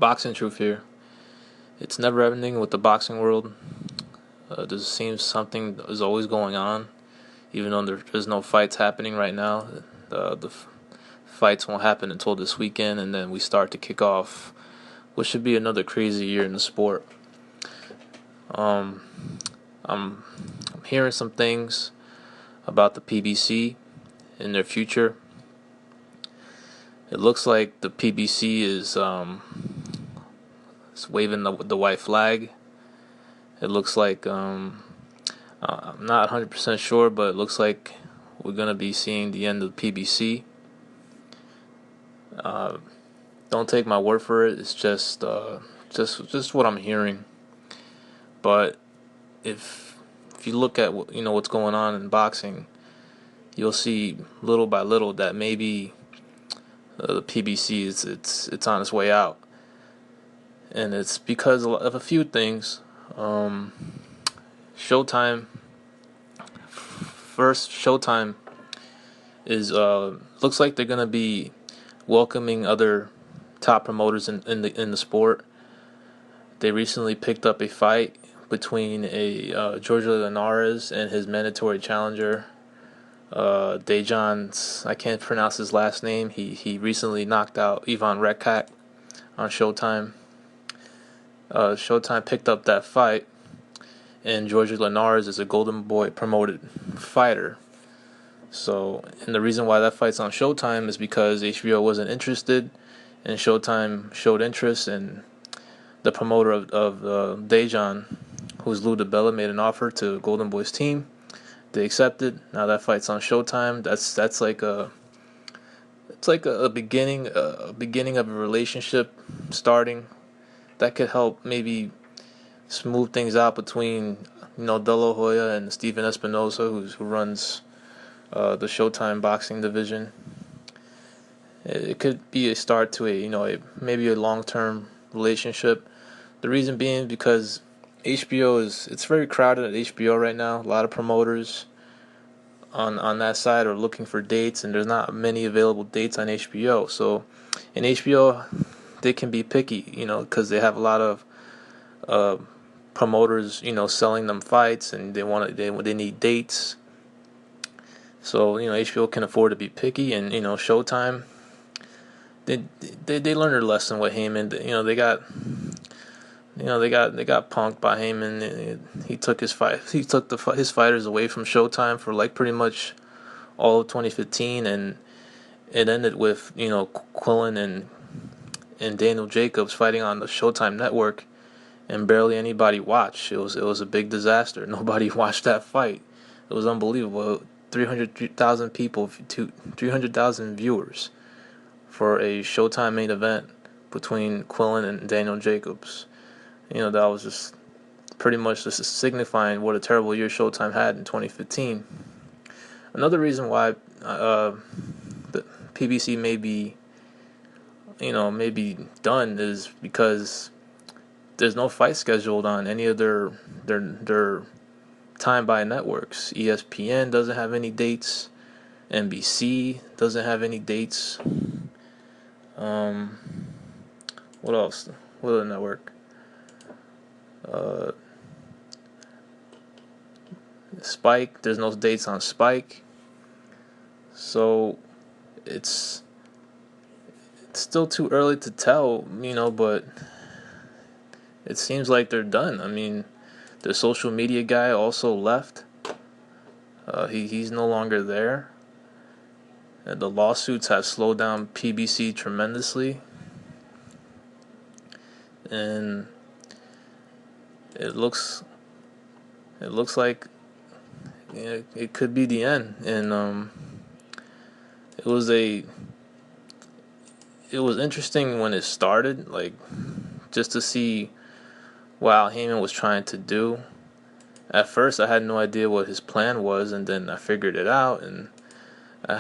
Boxing Truth here. It's never ending with the boxing world. There seems something is always going on, even though there's no fights happening right now. The fights won't happen until this weekend, and then we start to kick off what should be another crazy year in the sport. Um, I'm hearing some things about the PBC in their future. It looks like the PBC is waving the white flag. It looks like I'm not 100% sure, but it looks like we're gonna be seeing the end of the PBC. Don't take my word for it. It's just what I'm hearing. But if you look at what's going on in boxing, you'll see little by little that maybe the PBC it's on its way out, and it's because of a few things. Showtime. First, Showtime is looks like they're gonna be welcoming other top promoters in the sport. They recently picked up a fight between a George Linares and his mandatory challenger, Dejan's. I can't pronounce his last name. He recently knocked out Ivan Rekak on Showtime. Showtime picked up that fight, and George Linares is a Golden Boy promoted fighter. So, and the reason why that fight's on Showtime is because HBO wasn't interested, and Showtime showed interest, and the promoter of Dejan, who's Lou DiBella, made an offer to Golden Boy's team. They accepted. Now that fight's on Showtime. That's like a beginning of a relationship starting. That could help maybe smooth things out between De La Hoya and Steven Espinosa, who runs the Showtime boxing division. It could be a start to maybe a long-term relationship. The reason being because HBO it's very crowded at HBO right now. A lot of promoters on that side are looking for dates, and there's not many available dates on HBO. So in HBO, they can be picky, because they have a lot of promoters, selling them fights, and they need dates. So HBO can afford to be picky, and Showtime, they learned their lesson with Heyman. They got punked by Heyman. He took his fighters away from Showtime for like pretty much all of 2015, and it ended with Quillen and Daniel Jacobs fighting on the Showtime network, and barely anybody watched. It was a big disaster. Nobody watched that fight. It was unbelievable. 300,000 people to 300,000 viewers for a Showtime main event between Quillen and Daniel Jacobs. That was just pretty much just signifying what a terrible year Showtime had in 2015. Another reason why the PBC may be done is because there's no fight scheduled on any of their time by networks. ESPN doesn't have any dates. NBC doesn't have any dates. What else? What other network? Spike. There's no dates on Spike. So it's still too early to tell, but it seems like they're done. I mean, the social media guy also left. He's no longer there. And the lawsuits have slowed down PBC tremendously. And it looks like it could be the end. And it was interesting when it started, like just to see what Al Heyman was trying to do. At first, I had no idea what his plan was, and then I figured it out, and I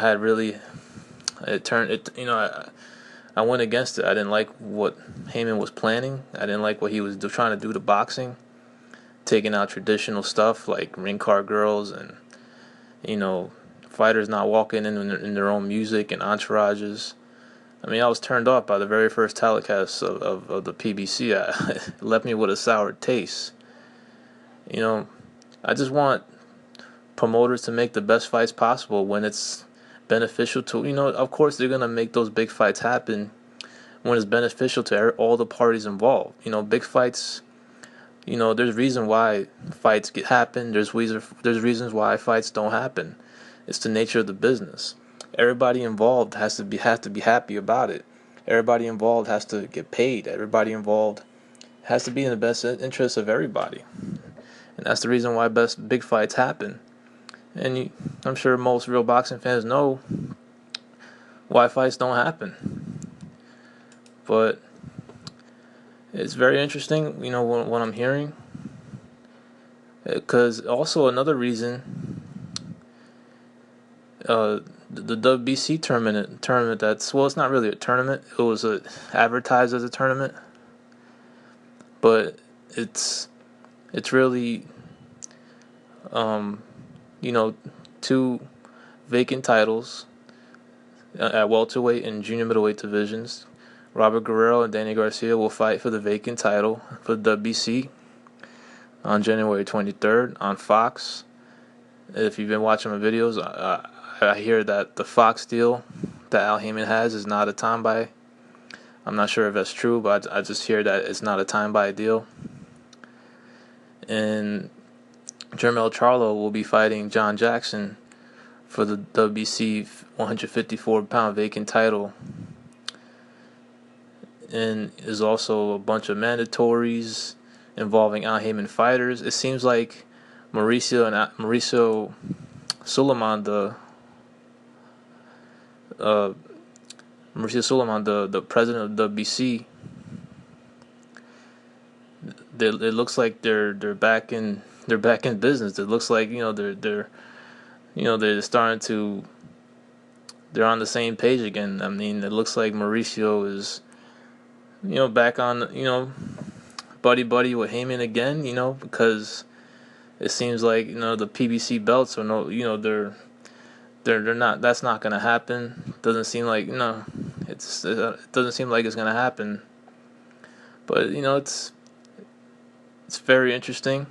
went against it. I didn't like what Heyman was planning. I didn't like what he was trying to do to boxing, taking out traditional stuff like ring car girls and fighters not walking in their own music and entourages. I mean, I was turned off by the very first telecast of the PBC. It left me with a sour taste. You know, I just want promoters to make the best fights possible when it's beneficial to, of course they're going to make those big fights happen when it's beneficial to all the parties involved. Big fights, there's reason why fights happen. There's reasons why fights don't happen. It's the nature of the business. Everybody involved has to be happy about it. Everybody involved has to get paid. Everybody involved has to be in the best interest of everybody. And that's the reason why big fights happen. And I'm sure most real boxing fans know why fights don't happen. But it's very interesting, what I'm hearing. Because also another reason, the WBC tournament that's, well, it's not really a tournament. It was advertised as a tournament. But it's really, two vacant titles at welterweight and junior middleweight divisions. Robert Guerrero and Danny Garcia will fight for the vacant title for the WBC on January 23rd on Fox. If you've been watching my videos, I hear that the Fox deal that Al Heyman has is not a time-buy. I'm not sure if that's true, but I just hear that it's not a time-buy deal. And Jermell Charlo will be fighting John Jackson for the WBC 154-pound vacant title. And there's also a bunch of mandatories involving Al Heyman fighters. It seems like Mauricio Suleiman, the president of WBC, it looks like they're back in business. It looks like they're starting to, they're on the same page again. I mean, it looks like Mauricio is back on buddy with Heyman again. Because it seems like the PBC belts are they're not. That's not going to happen. Doesn't seem like it doesn't seem like it's going to happen. But it's very interesting.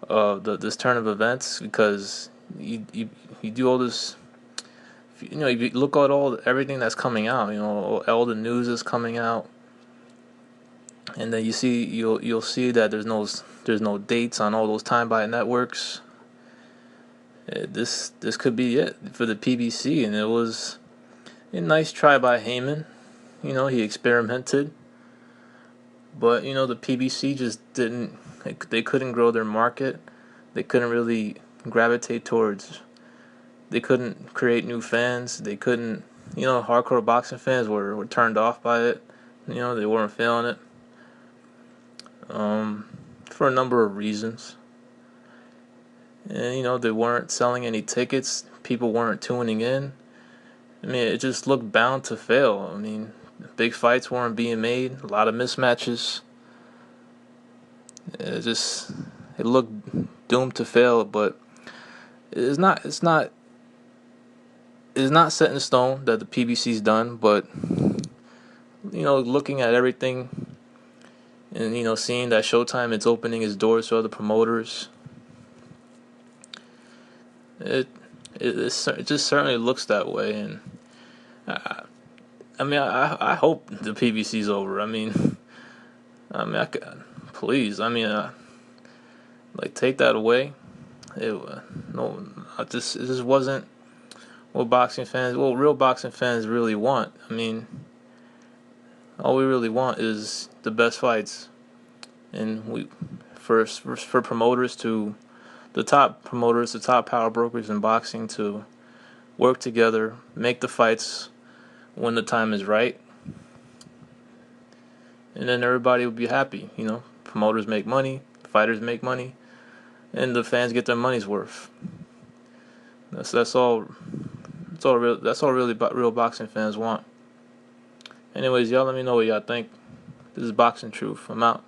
This turn of events, because you do all this. You look at everything that's coming out. All the news is coming out, and then you'll see that there's no dates on all those time-buy networks. This could be it for the PBC, and it was a nice try by Heyman. He experimented, but the PBC just didn't. They couldn't grow their market. They couldn't really gravitate towards. They couldn't create new fans. They couldn't. Hardcore boxing fans were turned off by it. They weren't feeling it. For a number of reasons. And they weren't selling any tickets. People weren't tuning in. I mean, it just looked bound to fail. I mean, big fights weren't being made. A lot of mismatches. It looked doomed to fail. But it's not set in stone that the PBC's done. But looking at everything and seeing that Showtime is opening its doors to other promoters, it just certainly looks that way. And I hope the PBC's over. Please. Take that away. It just wasn't what real boxing fans really want. All we really want is the best fights, and for promoters the top power brokers in boxing to work together, make the fights when the time is right, and then everybody will be happy. Promoters make money, fighters make money, and the fans get their money's worth. That's all really real boxing fans want. Anyways, y'all let me know what y'all think. This is Boxing Truth. I'm out.